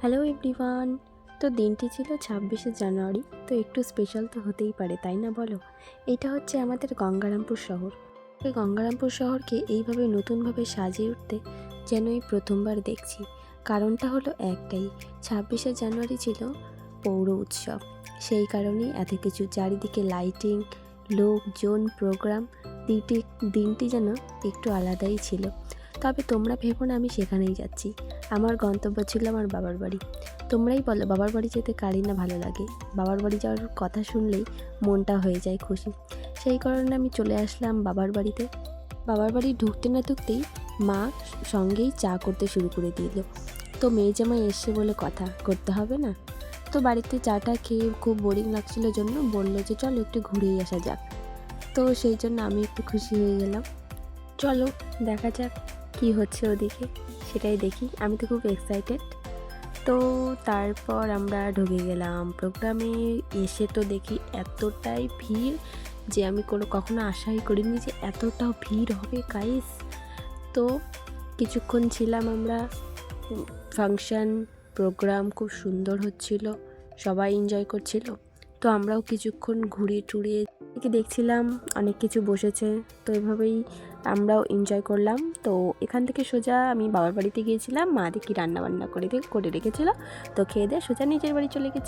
Hello everyone. তো দিনটি ছিল 26শে জানুয়ারি। তো একটু স্পেশাল তো হতেই পারে, তাই না বলো? এটা হচ্ছে আমাদের গঙ্গারামপুর শহর। এই গঙ্গারামপুর শহরকে এইভাবে নতুনভাবে সাজিয়ে উঠতে যেন এই প্রথমবার দেখছি। কারণটা হলো একটাই, 26শে জানুয়ারি ছিল পৌর উৎসব। সেই কারণেই এত কিছু, চারিদিকে লাইটিং, লোকজন, প্রোগ্রাম। দিনটি যেন একটু আলাদাই ছিল। তবে তোমরা ভেবো না আমি সেখানেই যাচ্ছি। আমার গন্তব্য ছিল আমার বাবার বাড়ি। তোমরাই বলো, বাবার বাড়ি যেতে কারই না ভালো লাগে? বাবার বাড়ি যাওয়ার কথা শুনলেই মনটা হয়ে যায় খুশি। সেই কারণে আমি চলে আসলাম বাবার বাড়িতে। বাবার বাড়ি ঢুকতে না ঢুকতেই মা সঙ্গেই চা করতে শুরু করে দিল। তো মেয়ে জামাই এসছে বলে কথা করতে হবে না? তো বাড়িতে চাটা খেয়ে খুব বোরিং লাগছিল জন্য বললো যে চলো একটু ঘুরেই আসা যাক। তো সেই জন্য আমি একটু খুশি হয়ে গেলাম। চলো দেখা যাক কি হচ্ছে ওদিকে, সেটাই দেখি। আমি তো খুব এক্সাইটেড। তো তারপর আমরা ঢুকে গেলাম প্রোগ্রামে। এসে তো দেখি এতটাই ভিড় যে আমি কখনো আশাই করিনি যে এতটা ভিড় হবে গাইস। তো কিছুক্ষণ ছিলাম আমরা। ফাংশন প্রোগ্রাম খুব সুন্দর হচ্ছিল, সবাই এনজয় করছিল। তো আমরাও কিছুক্ষণ ঘুরিয়ে টুরিয়ে দেখছিলাম, অনেক কিছু বসেছে। তো এভাবেই আমরাও এনজয় করলাম। তো এখান থেকে সোজা আমি বাবার বাড়িতে গিয়েছিলাম, মা দেখি রান্নাবান্না করে রেখেছিল। তো খেয়ে দিয়ে সোজা নিজের বাড়ি চলে গেছি।